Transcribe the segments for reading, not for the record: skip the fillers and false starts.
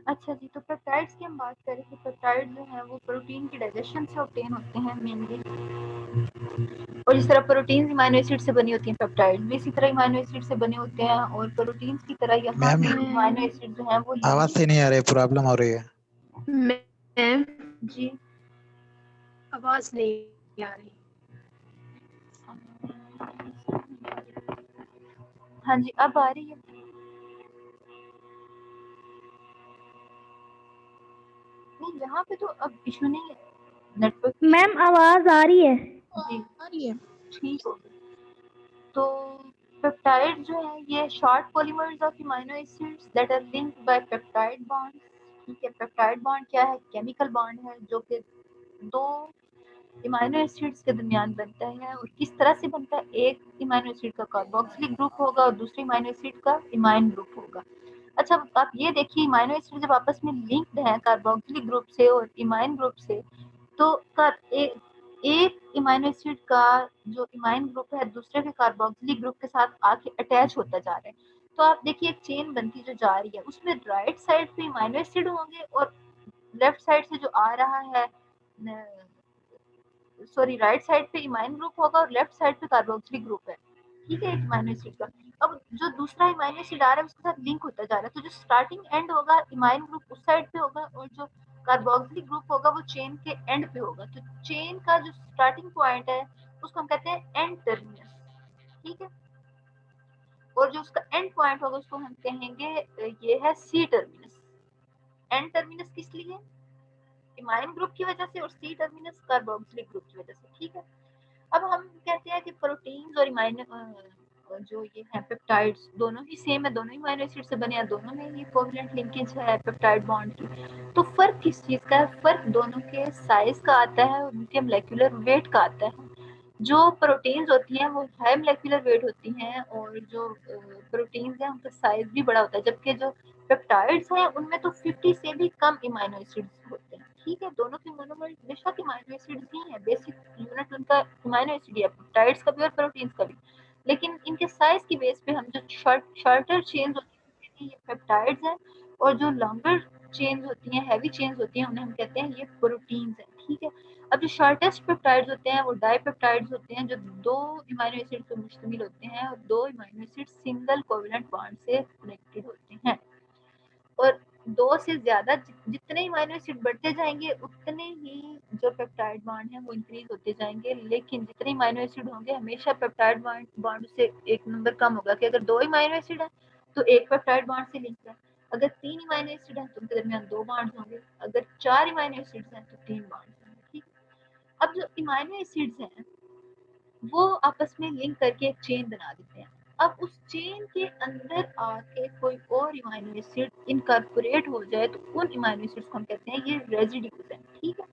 अच्छा जी, तो पेप्टाइड्स की हम बात करें तो पेप्टाइड जो है वो प्रोटीन के डाइजेशन से ऑब्टेन होते हैं मेनली। और जिस तरह प्रोटीन अमीनो एसिड से बनी होती हैं पेप्टाइड भी इसी तरह अमीनो एसिड से बने होते हैं, और प्रोटीन्स की तरह यहाँ मैम भी अमीनो एसिड जो है वो आवाज से नहीं आ रही, प्रॉब्लम हो रही है। मैम जी आवाज नहीं आ रही। हाँ जी, अब आ रही है। नहीं, यहाँ पे तो अब इशू नहीं है नेटवर्क। मैम आवाज आ रही है। जी आ रही है। ठीक हो गया। तो पेप्टाइड जो है ये short polymers of amino acids that are linked by peptide bonds. ठीक है, पेप्टाइड बॉन्ड क्या है? केमिकल बॉन्ड है जो कि दो अमीनो एसिड्स के दरमियान बनता है। और किस तरह से बनता है? एक अमीनो एसिड का कार्बोक्सिलिक ग्रुप होगा और दूसरे अमीनो एसिड का इमाइन ग्रुप होगा। अच्छा, आप ये देखिए अमीनो एसिड जब आपस में लिंक्ड हैं कार्बोक्सिलिक ग्रुप से और इमाइन ग्रुप से, तो एक अमीनो एसिड का जो इमाइन ग्रुप है दूसरे के कार्बोक्सिलिक ग्रुप के साथ आके अटैच होता जा रहा है। तो आप देखिए एक चेन बनती जो जा रही है, उसमें राइट साइड पे अमीनो एसिड होंगे और लेफ्ट साइड से जो आ रहा है सॉरी राइट साइड पे इमाइन ग्रुप होगा और लेफ्ट साइड पे कार्बोक्सिलिक ग्रुप है। ठीक है, एक अमीनो एसिड का। अब जो दूसरा अमीनो एसिड आ रहा है उसके साथ लिंक होता जा रहा है, तो जो स्टार्टिंग एंड होगा इमाइन ग्रुप उस साइड पे होगा और जो कार्बोक्सिलिक ग्रुप होगा वो चेन के एंड पे होगा। तो चेन का जो स्टार्टिंग पॉइंट है उसको हम कहते हैं एंड टर्मिनस। ठीक है, और जो उसका एंड पॉइंट होगा उसको हम कहेंगे ये है सी टर्मिनस। एंड टर्मिनस किस लिए? इमाइन ग्रुप की वजह से, और सी टर्मिनस कार्बोक्सिलिक ग्रुप की वजह से। ठीक है, अब हम कहते हैं कि प्रोटीन्स और इमाइनो जो ये है पेप्टाइड्स दोनों ही सेम है, दोनों ही अमीनो एसिड से बने हैं, दोनों में ही कोवलेंट लिंकेज है पेप्टाइड बॉन्ड की। तो फर्क किस चीज का है? फर्क दोनों के साइज का आता है और उनके मोलेक्युलर वेट का आता है। जो प्रोटीन्स होती हैं वो हाई मोलेक्युलर वेट होती हैं और जो प्रोटीन्स हैं उनका साइज भी बड़ा होता है, जबकि जो पेप्टाइड्स हैं उनमें तो 50 से भी कम अमीनो एसिड्स होते हैं। ठीक है, दोनों के मोनोमर बेशक अमीनो एसिड्स ही हैं, बेसिक यूनिट उनका अमीनो एसिड है, पेप्टाइड्स का भी और प्रोटीन्स का भी। लेकिन इनके साइज की बेस पे हम जो शॉर्टर चेन्स होती हैं ये पेप्टाइड्स हैं, और जो लॉन्गर चेन्स होती हैं, हैवी चेन्स होती हैं, उन्हें हम कहते हैं ये प्रोटीन्स हैं। ठीक है, अब जो शॉर्टेस्ट पेप्टाइड्स होते हैं वो डाइपेप्टाइड्स होते हैं, जो दो अमीनो एसिड पर मुश्तमिल होते हैं और दो amino acid single covalent bond से कनेक्टेड होते हैं। और दो से ज्यादा जितने अमीनो एसिड बढ़ते जाएंगे उतने ही जो पेप्टाइड बॉन्ड है वो इंक्रीज होते जाएंगे। लेकिन जितने अमीनो एसिड होंगे हमेशा पेप्टाइड बॉन्ड से एक नंबर कम होगा, कि अगर दो अमीनो एसिड है तो एक पेप्टाइड बॉन्ड से लिंक है, अगर तीन अमीनो एसिड है तो उनके दरमियान दो बॉन्ड होंगे, अगर चार अमीनो एसिड हैं तो तीन बॉन्ड होंगे। ठीक, अब जो अमीनो एसिड्स हैं वो आपस में लिंक करके एक चेन बना देते हैं। अब उस चेन के अंदर आके कोई और अमीनो एसिड इनकॉर्पोरेट हो जाए तो उन अमीनो एसिड्स को हम कहते हैं ये रेजिड्यूज हैं। ठीक है,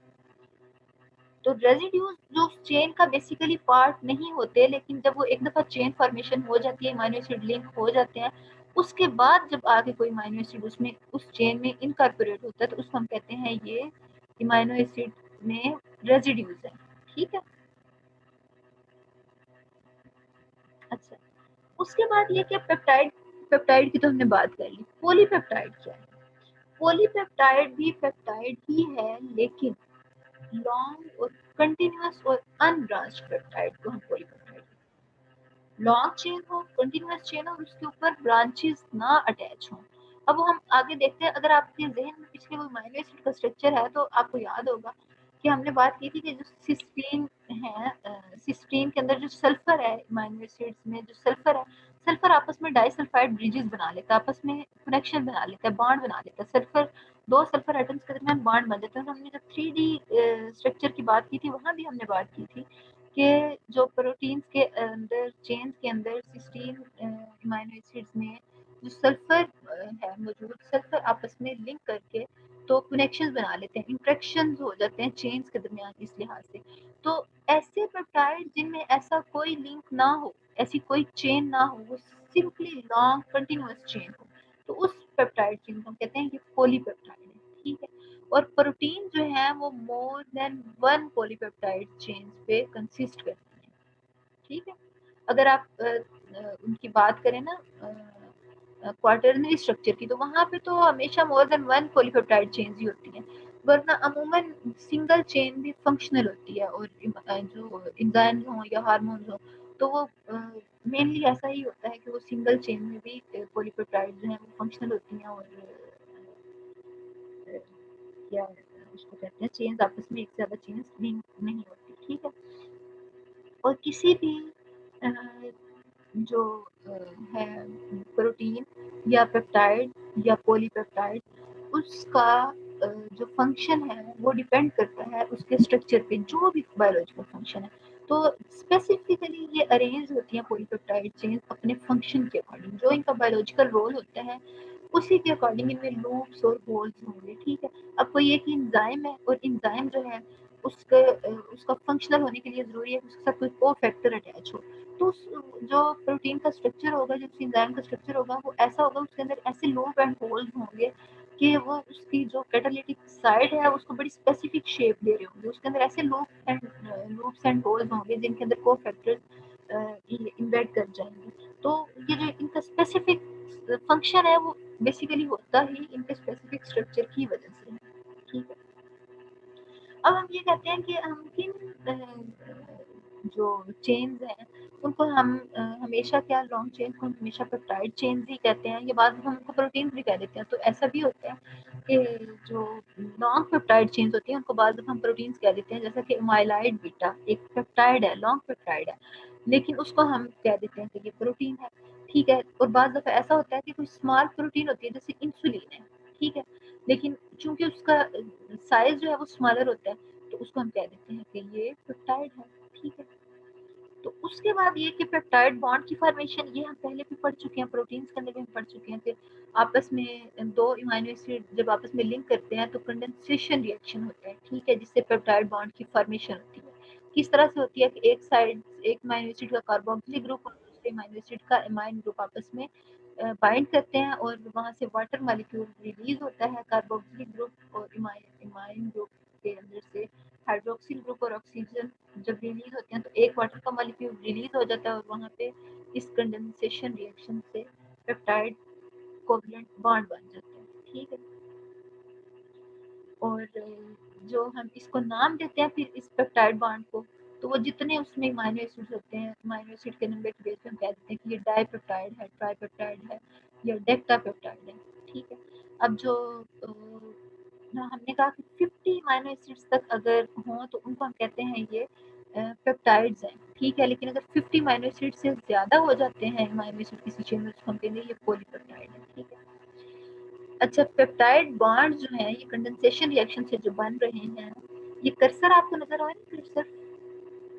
तो रेजिड्यूज जो उस चेन का बेसिकली पार्ट नहीं होते, लेकिन जब वो एक दफा चेन फॉर्मेशन हो जाती है, अमीनो एसिड लिंक हो जाते हैं, उसके बाद जब आगे कोई अमीनो एसिड उसमें उस चेन में इनकॉर्पोरेट होता है तो उसको हम कहते हैं ये अमीनो एसिड में रेजिड्यूज है। ठीक है, अच्छा, उसके बाद ये क्या पेप्टाइड, पेप्टाइड की तो हमने बात कर ली। पॉलीपेप्टाइड क्या है? पॉलीपेप्टाइड भी पेप्टाइड ही है, लेकिन लॉन्ग और कंटिन्यूअस और अनब्रांच्ड पेप्टाइड को हम पॉलीपेप्टाइड। लॉन्ग चेन हो, कंटिन्यूअस चेन हो और उसके ऊपर ब्रांचेस ना अटैच हो। अब हम आगे देखते हैं, अगर आपके जहन में पिछले कोई अमीनो एसिड का स्ट्रक्चर है तो आपको याद होगा कि हमने बात की थी कि जो सिस्टीन है, सिस्टीन के अंदर जो सल्फर है, अमीनो एसिड्स में जो सल्फर है, सल्फर आपस में डाइसल्फाइड ब्रिजेस बना लेता है, आपस में कनेक्शन बना लेता है, बॉन्ड बना लेता है। सल्फर दो सल्फर एटम्स के दरमियान बॉन्ड बन जाता है। हमने जब 3D स्ट्रक्चर की बात की थी वहां भी हमने बात की थी कि जो प्रोटीन्स के अंदर चेन्स के अंदर सिस्टीन अमीनो एसिड्स में जो सल्फर है मौजूद, सल्फर आपस में लिंक करके तो कनेक्शंस बना लेते हैं, इंटरेक्शंस हो जाते हैं चेन्स के दरमियान। इस लिहाज से तो ऐसे पेप्टाइड जिनमें ऐसा कोई लिंक ना हो, ऐसी कोई चेन ना हो, वो सिंपली लॉन्ग कंटिन्यूअस चेन हो, तो उस पेप्टाइड चेन को हम कहते हैं कि पॉलीपेप्टाइड है। ठीक है, और प्रोटीन जो है वो मोर देन वन पॉलीपेप्टाइड चेन्स पे कंसिस्ट करती हैं। ठीक है, अगर आप उनकी बात करें ना क्वार्टरनरी स्ट्रक्चर की, तो वहाँ पे तो हमेशा more than one polypeptide chains ही होती हैं, वरना अमूमन सिंगल चेन भी फंक्शनल होती है। और जो एंजाइम्स हो या हार्मोन्स हो तो वो मेनली ऐसा ही होता है कि वो सिंगल चेन में भी पॉलीपेप्टाइड जो है वो फंक्शनल होती हैं, और क्या उसको कहते हैं, चेन्स आपस में एक से ज़्यादा चेन्स नहीं होती, ठीक है। और किसी भी जो है प्रोटीन या पेप्टाइड या पॉलीपेप्टाइड, उसका जो फंक्शन है वो डिपेंड करता है उसके स्ट्रक्चर पे, जो भी बायोलॉजिकल फंक्शन है। तो स्पेसिफिकली ये अरेंज होती हैं पॉलीपेप्टाइड चेन अपने फंक्शन के अकॉर्डिंग, जो इनका बायोलॉजिकल रोल होता है उसी के अकॉर्डिंग इनमें लूप्स और होल्स होंगे, ठीक है। अब कोई एक एंजाइम है और एंजाइम जो है उसका फंक्शनल होने के लिए ज़रूरी है कि उसके साथ कोई कोफैक्टर अटैच हो, तो जो प्रोटीन का स्ट्रक्चर होगा, जो एंजाइम का स्ट्रक्चर होगा वो ऐसा होगा, उसके अंदर ऐसे लूप एंड होल्स होंगे कि वो उसकी जो कैटालिटिक साइड है उसको बड़ी स्पेसिफिक शेप दे रहे होंगे, उसके अंदर ऐसे लूप्स एंड होल्स होंगे जिनके अंदर कोफैक्टर्स इम्बेड कर जाएंगे। तो ये जो इनका स्पेसिफिक फंक्शन है वो बेसिकली होता ही इनके स्पेसिफिक स्ट्रक्चर की वजह से है, ठीक है। अब हम ये कहते हैं कि हम किन जो चेन्स हैं उनको हम हमेशा क्या लॉन्ग चेन को हमेशा पेप्टाइड चेन्स ही कहते हैं, ये बाद में हम उनको प्रोटीन भी कह देते हैं। तो ऐसा भी होता है कि जो लॉन्ग पेप्टाइड चेन्स होती हैं उनको बाद में हम प्रोटीन्स कह देते हैं, जैसा कि एमाइलाइड बीटा एक पेप्टाइड है, लॉन्ग पेप्टाइड है, लेकिन उसको हम कह देते हैं कि ये प्रोटीन है, ठीक है। और बाद दफ़ा ऐसा होता है कि कोई स्मॉल प्रोटीन होती है जैसे इंसुलिन है, ठीक है, लेकिन चूंकि उसका साइज जो है वो स्मॉलर होता है तो उसको हम कह देते हैं कि ये पेप्टाइड है, ठीक है। तो उसके बाद ये कि पेप्टाइड बॉन्ड की फॉर्मेशन, ये हम पहले भी पढ़ चुके हैं, प्रोटीन्स के अंदर भी हम पढ़ चुके हैं कि आपस में दो अमीनो एसिड जब आपस में लिंक करते हैं तो कंडेंसेशन रिएक्शन होता है, ठीक है, जिससे पेप्टाइड बॉन्ड की फॉर्मेशन होती है। किस तरह से होती है कि एक साइड एक अमीनो एसिड का कार्बोक्सिलिक ग्रुप और दूसरे अमीनो एसिड का एमाइन ग्रुप आपस में बाइंड करते हैं और वहाँ से वाटर मॉलिक्यूल रिलीज होता है, कार्बोक्सिलिक ग्रुप और इमाइन ग्रुप के अंदर से हाइड्रोक्सिल ग्रुप और ऑक्सीजन जब रिलीज होते हैं तो एक वाटर का मॉलिक्यूल रिलीज हो जाता है और वहाँ पे इस कंडेंसेशन रिएक्शन से पेप्टाइड कोवलेंट बॉन्ड बन जाते हैं, ठीक है। और जो हम इसको नाम देते हैं फिर इस पेप्टाइड बॉन्ड को, तो वो जितने उसमें अमीनो एसिड्स होते हैं, अमीनो एसिड के नंबर की बेस पे हम कह देते हैं कि ये डाइपेप्टाइड है, ट्राइपेप्टाइड है या डेक्टापेप्टाइड है, ठीक है। अब जो हमने कहा कि 50 अमीनो एसिड्स तक अगर हों तो उनको हम कहते हैं ये पेप्टाइड्स हैं, ठीक है। लेकिन अगर 50 अमीनो एसिड से ज़्यादा हो जाते हैं अमीनो एसिड किसी चेन में उसको हम कहेंगे ये पॉलीपेप्टाइड है, ठीक है। अच्छा, पेप्टाइड बॉन्ड जो है ये कंडेंसेशन रिएक्शन से जो बन रहे हैं, ये कर्सर आपको नजर आ रहा है,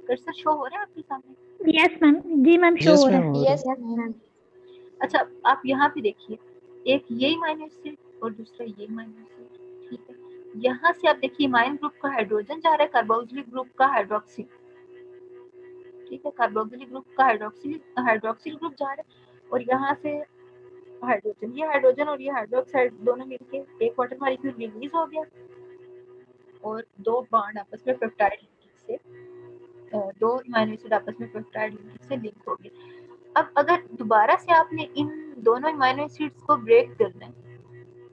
कर्सर शो हो रहा है आपके सामने? यस मैम, जी मैम, शो यस हो रहा मैम है। हो रहा यस है। मैम। अच्छा, आप यहाँ पे देखिए, एक ये अमीनो एसिड और दूसरा ये अमीनो एसिड, ठीक है। यहाँ से आप देखिए अमाइन ग्रुप का हाइड्रोजन जा रहा है, कार्बोक्सिलिक ग्रुप का हाइड्रोक्सिल, ठीक है, कार्बोक्सिलिक ग्रुप का हाइड्रोक्सिल ग्रुप जा रहा है और यहाँ से हाइड्रोजन और ये हाइड्रोक्साइड दोनों मिलके एक वाटर मॉलिक्यूल रिलीज हो गया और दो बॉन्ड आपस में पेप्टाइड लिंकेज से दो अमीनो एसिड आपस में पेप्टाइड लिंकेज से लिंक हो गए। अब अगर दोबारा से आपने इन दोनों अमीनो एसिड्स को ब्रेक करना है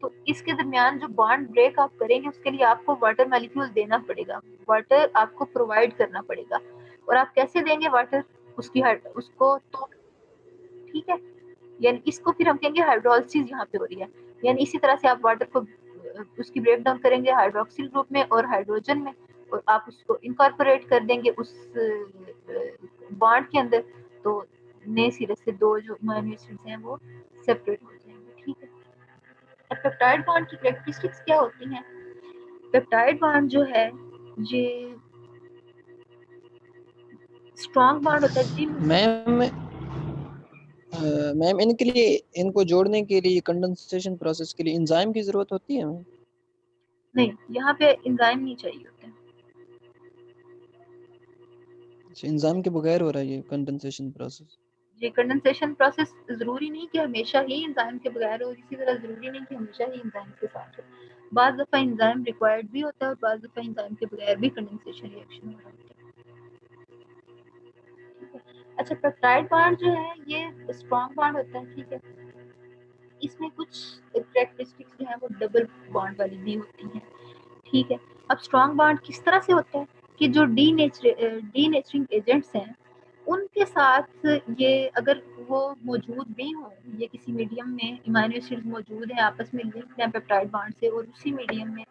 तो इसके दरमियान जो बॉन्ड ब्रेक आप करेंगे उसके लिए आपको वाटर मॉलिक्यूल देना पड़ेगा, वाटर आपको प्रोवाइड करना पड़ेगा। और आप कैसे देंगे वाटर? उसको तो, ठीक है, यानी इसको फिर हम कहेंगे हाइड्रोलिसिस यहाँ पे हो रही है, यानी इसी तरह से आप वाटर को उसकी ब्रेक डाउन करेंगे हाइड्रोक्सिल ग्रुप में और हाइड्रोजन में और आप उसको इनकॉर्पोरेट कर देंगे उस बॉन्ड के अंदर, तो नए सिरे से दो जो अमीनो एसिड्स हैं वो सेपरेट हो जाएंगे, ठीक है। अब पेप्टाइड बॉन्ड की कैरेक्टरिस्टिक्स क्या होती हैं? पेप्टाइड बॉन्ड जो है ये स्ट्रॉन्ग बॉन्ड होता है जी। मैम मैम इनके लिए, इनको जोड़ने के लिए कंडेंसेशन प्रोसेस के लिए एंजाइम की जरूरत होती है मैम? नहीं, यहाँ पे एंजाइम नहीं चाहिए होते हैं। एंजाइम के बगैर हो रहा है ये कंडेंसेशन प्रोसेस? ये कंडेंसेशन प्रोसेस जरूरी नहीं कि हमेशा ही एंजाइम के बगैर हो, इसी तरह जरूरी नहीं कि हमेशा ही एंजाइम के साथ हो। बाज़ दफ़ा एंजाइम रिक्वायर्ड भी होता है और बाज़ दफ़ा एंजाइम के बगैर भी कंडेंसेशन रिएक्शन हो रहा होता है, ठीक है। अच्छा, पेप्टाइड बॉन्ड जो है ये स्ट्रॉन्ग बॉन्ड होता है, ठीक है। इसमें कुछ कैरेक्टरिस्टिक्स जो है वो डबल बॉन्ड वाली भी होती हैं, ठीक है। अब स्ट्रॉन्ग बॉन्ड किस तरह से होता है कि जो डीनेचरिंग एजेंट्स हैं उनके साथ ये अगर वो मौजूद भी हों, ये किसी मीडियम में इमाइनो एसिड्स मौजूद हैं, आपस में लिंक्ड हैं पेप्टाइड बॉन्ड से और उसी मीडियम में